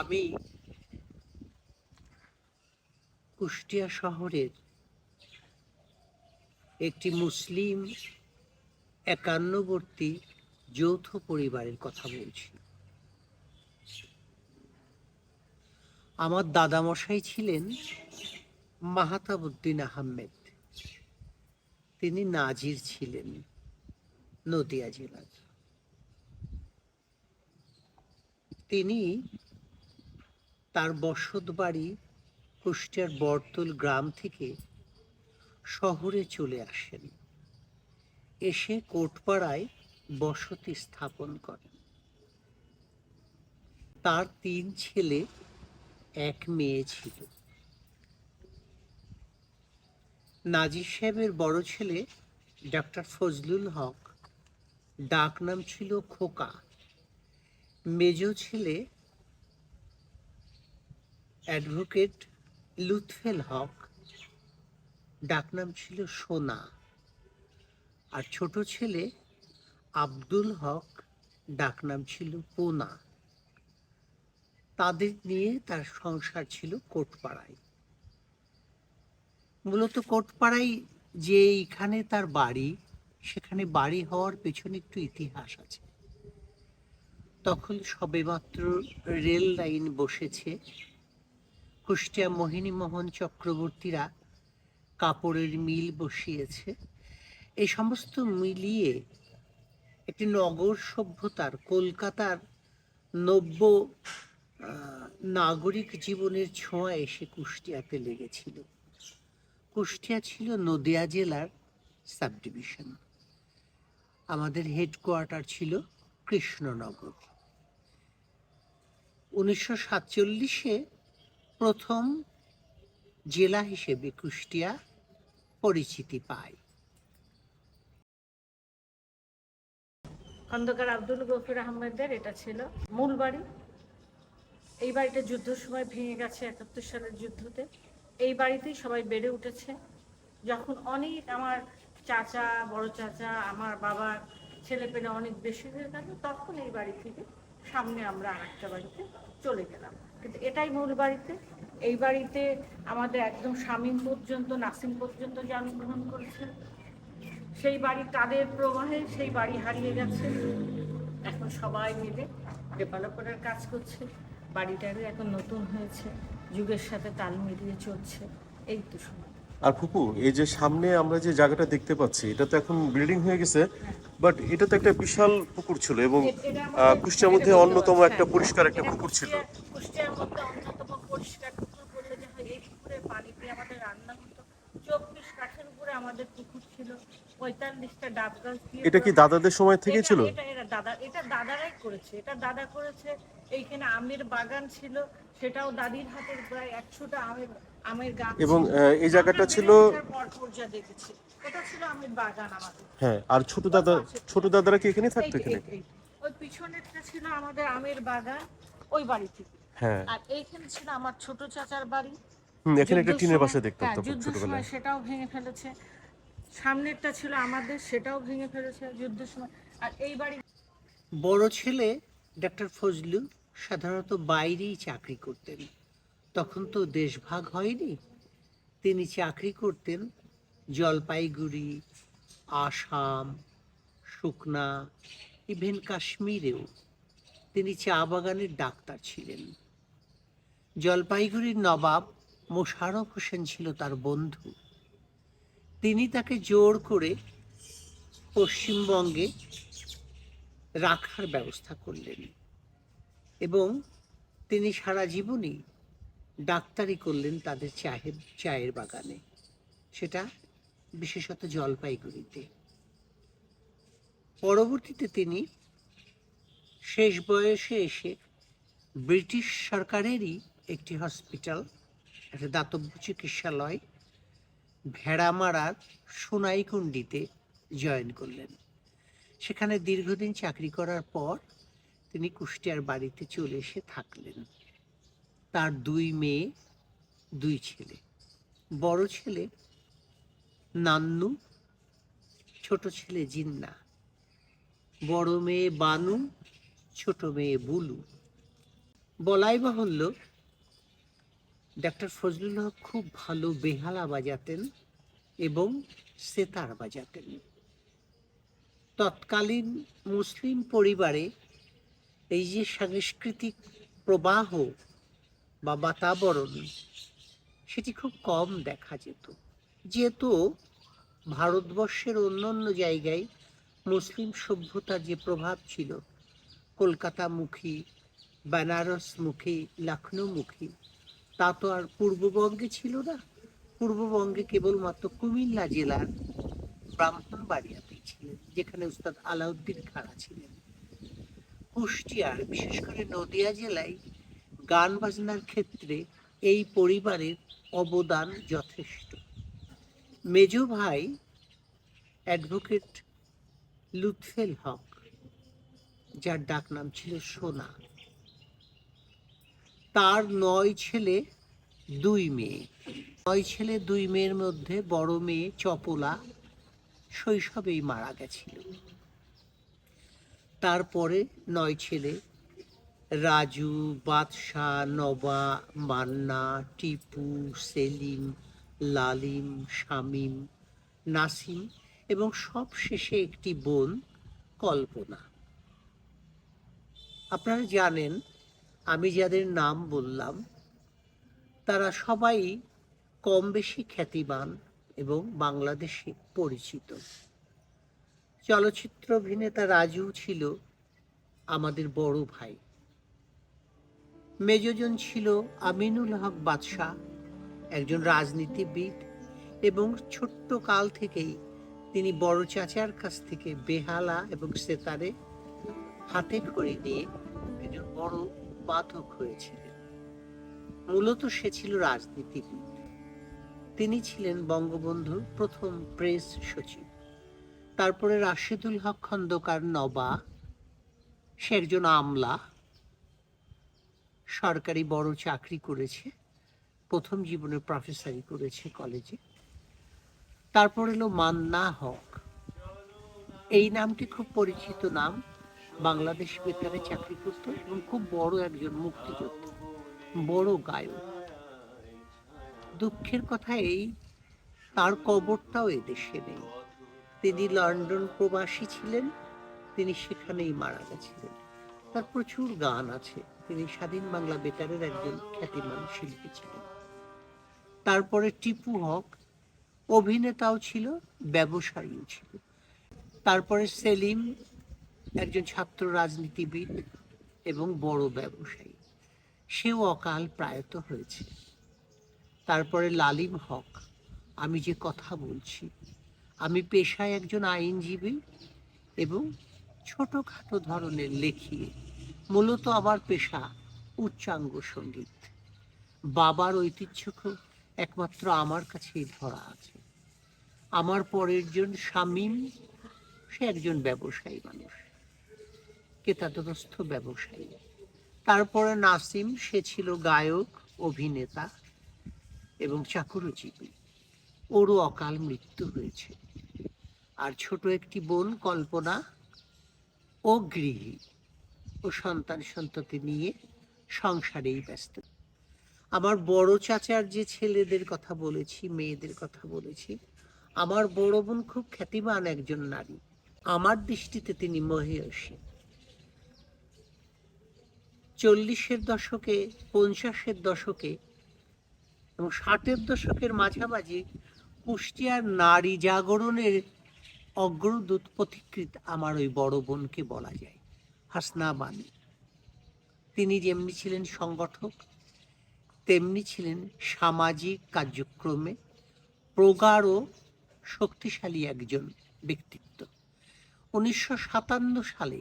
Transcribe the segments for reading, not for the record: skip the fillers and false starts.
আমি কুষ্টিয়া শহরের একটি মুসলিম একান্নবর্তী যৌথ পরিবারের কথা বলছি। আমার দাদামশাই ছিলেন মাহতাবউদ্দিন আহমেদ। তিনি নাজির ছিলেন নদিয়া জেলার। তিনি তার বসত বাড়ি কুষ্টিয়ার বরতল গ্রাম থেকে শহরে চলে আসেন, এসে কোটপাড়ায় বসতি স্থাপন করেন। তার 3 ছেলে 1 মেয়ে ছিল। নাজির সাহেবের বড় ছেলে ডক্টর ফজলুল হক, ডাক নাম ছিল খোকা। মেজ ছেলে অ্যাডভোকেট লুৎফেল হক, ডাক নাম ছিল সোনা। আর ছোট ছেলে আব্দুল হক, ডাক নাম ছিল পোনা। তাদের নিয়ে তার সংসার ছিল কোটপাড়ায়। মূলত কোটপাড়ায় যে এইখানে তার বাড়ি, সেখানে বাড়ি হওয়ার পেছনে একটু ইতিহাস আছে। তখন সবেমাত্র রেল লাইন বসেছে। কুষ্টিয়া মোহিনীমোহন চক্রবর্তীরা কাপড়ের মিল বসিয়েছে। এই সমস্ত মিলিয়ে একটি নগর সভ্যতার, কলকাতার নব্য নাগরিক জীবনের ছোঁয়া এসে কুষ্টিয়াতে লেগেছিল। কুষ্টিয়া ছিল নদিয়া জেলার সাব ডিভিশন। আমাদের হেডকোয়ার্টার ছিল কৃষ্ণনগর। 1947-এ প্রথম জেলা হিসেবে কুষ্টিয়া পরিচিতি পায়। খন্দকার আব্দুল গফুর আহমেদের এটা ছিল মূল বাড়ি। এই বাড়িটা যুদ্ধের সময় ভেঙে গেছে 71 সালের যুদ্ধতে। এই বাড়িতেই সবাই বেড়ে উঠেছে। যখন অনেক আমার চাচা, বড় চাচা, আমার বাবার ছেলে পেলে অনেক বেশি হয়ে গেল, তখন এই বাড়ি থেকে সামনে আমরা আরেকটা বাড়িতে চলে গেলাম। কিন্তু এটাই মূল বাড়িতে। এই বাড়িতে আমাদের একদম শামীম পর্যন্ত, নাসিম পর্যন্ত জন্মগ্রহণ করেছে। সেই বাড়ি কাদের প্রবাহে সেই বাড়ি হারিয়ে গেছে। এখন সবাই মিলে ডেভেলপারের কাজ করছে। বাড়িটারও এখন নতুন হয়েছে, যুগের সাথে তাল মিলিয়ে চলছে। এই তো সময়। আর ফুপু, এই যে সামনে আমরা যে জায়গাটা দেখতে পাচ্ছি, এটা তো এখন বিল্ডিং হয়ে গেছে, বাট এটা তো একটা বিশাল পুকুর ছিল এবং কুষ্টিয়ার মধ্যে অন্যতম একটা পরিষ্কার একটা পুকুর ছিল। কুষ্টিয়ার মধ্যে অন্যতম পরিষ্কার পুকুর বললে যে হয়, এই পুকুরের পানি দিয়ে আমাদের রান্না হতো। 24 কাঠের উপরে আমাদের পুকুর ছিল, 45টা ডাব গাছ দিয়ে। এটা কি দাদাদের সময় থেকে ছিল? এটা দাদারাই করেছে, এটা দাদা করেছে। এইখানে আমের বাগান ছিল, সেটাও দাদির হাতের প্রায় 100টা আমের গাছ। এবং এই জায়গাটা ছিল, দেখেছি ওটা ছিল আমের বাগান আমাদের। হ্যাঁ। আর ছোট দাদারা কি এখানে থাকতো? এখানে ওই পিছনেরটা ছিল আমাদের আমের বাগান, ওই বাড়ি থেকে। হ্যাঁ। আর এইখানে ছিল আমার ছোট চাচার বাড়ি। এখানে একটা টিনের বাসা দেখতাম তখন যুদ্ধের সময় সেটাও ভেঙে ফেলেছে। সামনেরটা ছিল আমাদের, সেটাও ভেঙে ফেলেছে যুদ্ধের সময়। আর এই বাড়ি বড় ছেলে ডক্টর ফজলু সাধারণত বাইরেই চাকরি করতেন। তখন তো দেশভাগ হয়নি। তিনি চাকরি করতেন জলপাইগুড়ি, আসাম, সুকনা, ইভেন কাশ্মীরেও। তিনি চা বাগানের ডাক্তার ছিলেন। জলপাইগুড়ির নবাব মোশাররফ হোসেন ছিল তার বন্ধু। তিনি তাকে জোর করে পশ্চিমবঙ্গে রাখার ব্যবস্থা করলেন এবং তিনি সারা জীবনই ডাক্তারি করলেন তাদের চায়ের বাগানে, সেটা বিশেষত জলপাইগুড়িতে। পরবর্তীতে তিনি শেষ বয়সে এসে ব্রিটিশ সরকারেরই একটি হসপিটাল, একটা দাতব্য চিকিৎসালয় ভেড়ামারার সোনাইকুণ্ডিতে জয়েন করলেন। সেখানে দীর্ঘদিন চাকরি করার পর তিনি কুষ্টিয়ার বাড়িতে চলে এসে থাকলেন। তার 2 মেয়ে 2 ছেলে। বড় ছেলে নান্নু, ছোট ছেলে জিন্না। বড় মেয়ে বানু, ছোট মেয়ে বুলু। বলাই বাহুল্য ডাক্তার ফজলুল হক খুব ভালো বেহালা বাজাতেন এবং সেতার বাজাতেন। তৎকালীন মুসলিম পরিবারে এই যে সাংস্কৃতিক প্রবাহ বা বাতাবরণ, সেটি খুব কম দেখা যেত। যেহেতু ভারতবর্ষের অন্যান্য জায়গায় মুসলিম সভ্যতার যে প্রভাব ছিল, কলকাতামুখী, বেনারসমুখী, লখনৌমুখী, তা তো আর পূর্ববঙ্গে ছিল না। পূর্ববঙ্গে কেবলমাত্র কুমিল্লা জেলার ব্রাহ্মণবাড়িয়াতেই ছিলেন, যেখানে উস্তাদ আলাউদ্দিন খাড়া ছিলেন। কুষ্টিয়ার, বিশেষ করে নদিয়া জেলায় গান বাজনার ক্ষেত্রে এই পরিবারের অবদান যথেষ্ট। মেজ ভাই অ্যাডভোকেট লুৎফেল হক, যার ডাক নাম ছিল সোনা, তার 9 ছেলে 2 মেয়ে। 9 ছেলে 2 মেয়ের মধ্যে বড় মেয়ে চপলা শৈশবেই মারা গেছিল। তারপরে 9 ছেলে রাজু, বাদশাহ, নবা, মান্না, টিপু, সেলিম, লালিম, শামীম, নাসিম এবং সব শেষে একটি বোন কল্পনা। আপনারা জানেন, আমি যাদের নাম বললাম তারা সবাই কম বেশি খ্যাতিমান এবং বাংলাদেশে পরিচিত। চলচ্চিত্র অভিনেতা রাজু ছিল আমাদের বড় ভাই। মেজজন ছিল আমিনুল হক বাদশাহ, একজন রাজনীতিবিদ, এবং ছোট্ট কাল থেকেই তিনি বড় চাচার কাছ থেকে বেহালা এবং সেতারে হাতে খড়ি নিয়ে একজন বড় বাদক হয়েছিলেন। মূলত সে ছিল রাজনীতিবিদ। তিনি ছিলেন বঙ্গবন্ধুর প্রথম প্রেস সচিব। তারপরে রাশেদুল হক খন্দকার নবা, সে একজন আমলা, সরকারি বড় চাকরি করেছে, প্রথম জীবনে প্রফেসরি করেছে কলেজে। তারপর এলো মান্না হক। এই নামটি খুব পরিচিত নাম, বাংলাদেশ বেতারে চাকরি করত এবং খুব বড় একজন মুক্তিযোদ্ধা, বড় গায়ক। দুঃখের কথা এই, তার কবরটাও এদেশে নেই। তিনি লন্ডন প্রবাসী ছিলেন, তিনি সেখানেই মারা গেছিলেন। তার প্রচুর গান আছে, তিনি স্বাধীন বাংলা বেতারের একজন খ্যাতিমান শিল্পী ছিলেন। তারপরে টিপু হক অভিনেতাও ছিল, ব্যবসায়ীও ছিল। তারপরে সেলিম একজন ছাত্র রাজনীতিবিদ এবং বড় ব্যবসায়ী, সেও অকাল প্রয়াত হয়েছে। তারপরে লালিম হক, আমি যে কথা বলছি, আমি পেশায় একজন আইনজীবী এবং ছোটখাটো ধরনের লেখি। মূলত আমার পেশা উচ্চাঙ্গ সঙ্গীত। বাবার ঐতিহ্য একমাত্র আমার কাছেই ধরা আছে। আমার পরের জন শামীম, সে একজন ব্যবসায়ী মানুষ, কেতাদগ্রস্ত ব্যবসায়ী। তারপরে নাসিম, সে ছিল গায়ক, অভিনেতা এবং চাকরিজীবী, ওরও অকাল মৃত্যু হয়েছে। আর ছোট একটি বোন কল্পনা, ও গৃহী, ও সন্তান সন্ততি নিয়ে সংসারেই ব্যস্ত। আমার বড় চাচার যে ছেলেদের কথা বলেছি, মেয়েদের কথা বলেছি, আমার বড় বোন খুব খ্যাতিমান একজন নারী। আমার দৃষ্টিতে তিনি মহিয়সী। 40-এর দশকে, 50-এর দশকে এবং 60-এর দশকের মাঝামাঝি কুষ্টিয়ার নারী জাগরণের অগ্রদূত পথিকৃৎ আমার ওই বড় বোনকে বলা যায়, হাসনা বানু। তিনি যেমনি ছিলেন সংগঠক, তেমনি ছিলেন সামাজিক কার্যক্রমে প্রগাঢ় শক্তিশালী একজন ব্যক্তিত্ব। 1957 সালে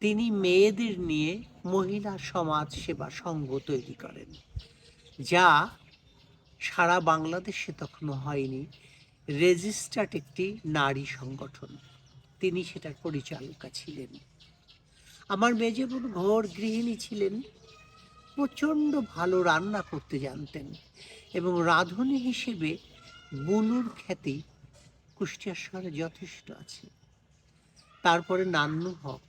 তিনি মেয়েদের নিয়ে মহিলা সমাজ সেবা সংঘ তৈরি করেন, যা সারা বাংলাদেশে তখনও হয়নি, রেজিস্টার্ড একটি নারী সংগঠন। তিনি সেটার পরিচালিকা ছিলেন। আমার মেজ বোন ঘর গৃহিণী ছিলেন, প্রচণ্ড ভালো রান্না করতে জানতেন এবং রাঁধুনি হিসেবে বুনুর খ্যাতি কুষ্টিয়া শহরে যথেষ্ট আছে। তারপরে নান্নু হক,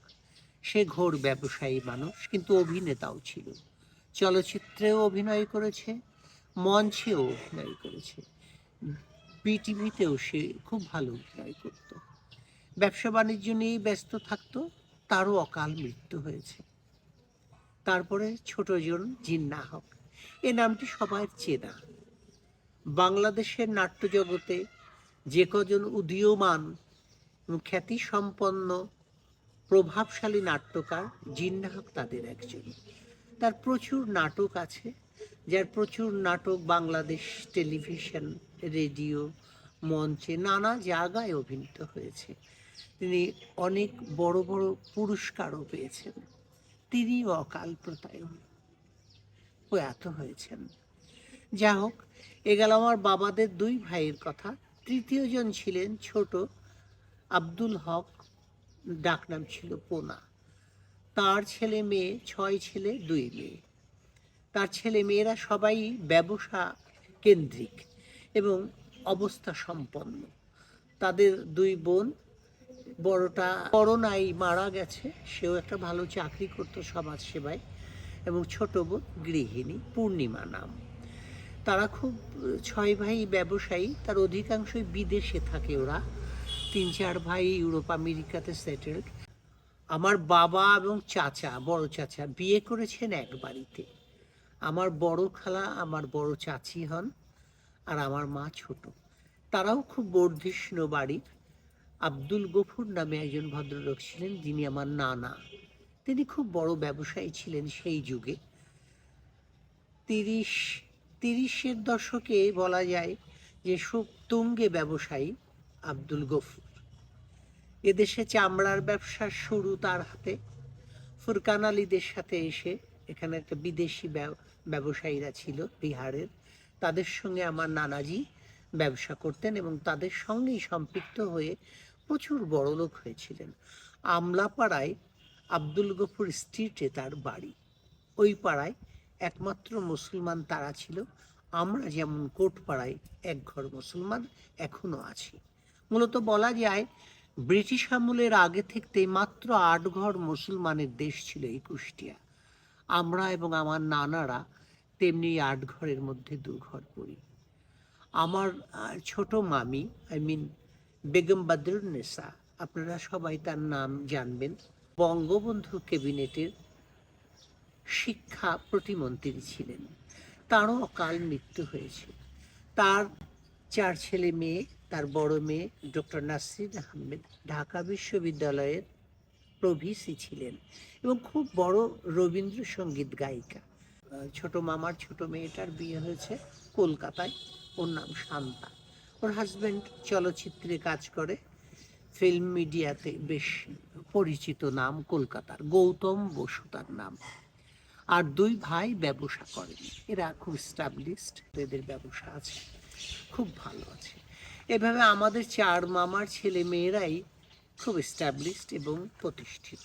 সে ঘোর ব্যবসায়ী মানুষ, কিন্তু অভিনেতাও ছিল। চলচ্চিত্রেও অভিনয় করেছে, মঞ্চেও অভিনয় করেছে, বিটিভিতেও সে খুব ভালো অভিনয় করত। ব্যবসা বাণিজ্য নিয়েই ব্যস্ত থাকতো, তারও অকাল মৃত্যু হয়েছে। তারপরে ছোট জন জিন্না হক, এ নামটি সবার চেনা। বাংলাদেশের নাট্যজগতে যে কজন উদীয়মান এবং খ্যাতিসম্পন্ন প্রভাবশালী নাট্যকার, জিন্না হক তাদের একজন। তার প্রচুর নাটক আছে, যার প্রচুর নাটক বাংলাদেশ টেলিভিশন, রেডিও, মঞ্চে, নানা জায়গায় অভিনীত হয়েছে। তিনি অনেক বড় বড় পুরস্কারও পেয়েছেন। তিনিও অকাল প্রত্যয় প্রয়াত হয়েছেন। যা হোক, এ গেল আমার বাবাদের দুই ভাইয়ের কথা। তৃতীয় জন ছিলেন ছোট আব্দুল হক, ডাকনাম ছিল পোনা। তার ছেলে মেয়ে 6 ছেলে 2 মেয়ে। তার ছেলে মেয়েরা সবাই ব্যবসা কেন্দ্রিক এবং অবস্থা সম্পন্ন। তাদের 2 বোন, বড়টা করোনায় মারা গেছে, সেও একটা ভালো চাকরি করতো সমাজ সেবায়, এবং ছোট বোন গৃহিণী, পূর্ণিমা নাম। তারা খুব 6 ভাই ব্যবসায়ী, তার অধিকাংশই বিদেশে থাকে। ওরা 3-4 ভাই ইউরোপ আমেরিকাতে সেটেলড। আমার বাবা এবং চাচা, বড় চাচা বিয়ে করেছেন এক বাড়িতে। আমার বড় খালা আমার বড় চাচি হন, আর আমার মা ছোট। তারাও খুব বর্ধিষ্ণু বাড়ির। আব্দুল গফুর নামে একজন ভদ্রলোক ছিলেন, যিনি আমার নানা। তিনি খুব বড় ব্যবসায়ী ছিলেন সেই যুগে। 30-এর দশকে বলা যায় যে তুঙ্গে ব্যবসায়ী আব্দুল গফুর। এদেশে চামড়ার ব্যবসার শুরু তার হাতে। ফুরকান আলীদের সাথে এসে এখানে একটা বিদেশি ব্যবসায়ীরা ছিল বিহারের, তাদের সঙ্গে আমার নানাজি ব্যবসা করতেন এবং তাদের সঙ্গেই সম্পৃক্ত হয়ে প্রচুর বড়লোক হয়েছিলেন। আমলাপাড়ায় আব্দুল গফুর স্ট্রিটে তার বাড়ি। ওই পাড়ায় একমাত্র মুসলমান তারা ছিল। আমরা যেমন কোটপাড়ায় একঘর মুসলমান এখনো আছি। মূলত বলা যায় ব্রিটিশ আমলের আগে থেকেই মাত্র 8 ঘর মুসলমানের দেশ ছিল এই কুষ্টিয়া। আমরা এবং আমার নানারা তেমনি 8 ঘরের মধ্যে 2 ঘর পড়ি। আমার ছোট মামি, বেগম বদরুন্নেসা, আপনারা সবাই তার নাম জানবেন, বঙ্গবন্ধু ক্যাবিনেটের শিক্ষা প্রতিমন্ত্রী ছিলেন। তারও অকাল মৃত্যু হয়েছে। তার 4 ছেলে মেয়ে, তার বড় মেয়ে ডক্টর নাসরিন আহমেদ ঢাকা বিশ্ববিদ্যালয়ের প্রভিসি ছিলেন এবং খুব বড় রবীন্দ্রসঙ্গীত গায়িকা। ছোট মামার ছোট মেয়েটার বিয়ে হয়েছে কলকাতায়, ওর নাম শান্তা। ওর হাজব্যান্ড চলচ্চিত্রে কাজ করে, ফিল্ম মিডিয়াতে বেশ পরিচিত নাম কলকাতার, গৌতম বসু তার নাম। আর 2 ভাই ব্যবসা করেন, এরা খুব স্টাবলিশড, এদের ব্যবসা আছে, খুব ভালো আছে। এভাবে আমাদের 4 মামার ছেলে মেয়েরাই খুব স্টাবলিশড এবং প্রতিষ্ঠিত।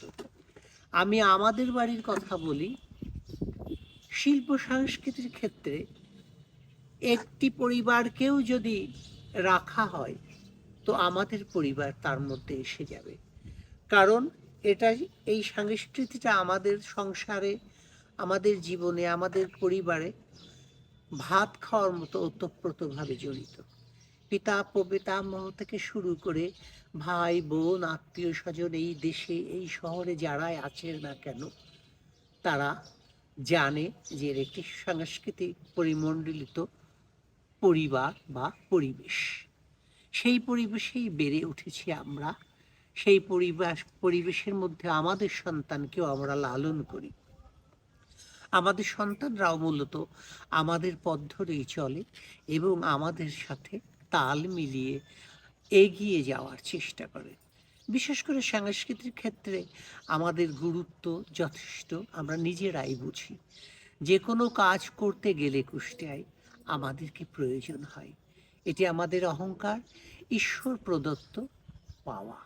আমি আমাদের বাড়ির কথা বলি। শিল্প সংস্কৃতির ক্ষেত্রে একটি পরিবারকেও যদি রাখা হয় তো আমাদের পরিবার তার মধ্যে এসে যাবে। কারণ এই সংস্কৃতিটা আমাদের সংসারে, আমাদের জীবনে, আমাদের পরিবারে ভাত খাওয়ার মতো ওতপ্রোতভাবে জড়িত। পিতা পিতামহ থেকে শুরু করে ভাই বোন, আত্মীয় স্বজন, এই দেশে এই শহরে যারাই আছেন না কেন, তারা জানে যে এর একটি সাংস্কৃতিক পরিমণ্ডলিত পরিবার বা পরিবেশ। সেই পরিবেশেই বেড়ে উঠেছি আমরা। সেই পরিবেশের মধ্যে আমাদের সন্তানকেও আমরা লালন করি। আমাদের সন্তানরাও মূলত আমাদের পথ ধরেই চলে এবং আমাদের সাথে তাল মিলিয়ে এগিয়ে যাওয়ার চেষ্টা করে। বিশেষ করে সংস্কৃতির ক্ষেত্রে আমাদের গুরুত্ব যথেষ্ট আমরা নিজেরাই বুঝি। যে কোনো কাজ করতে গেলে কুষ্টিয়ায় আমাদেরকে প্রয়োজন হয়। এটি আমাদের অহংকার, ঈশ্বর প্রদত্ত পাওয়া।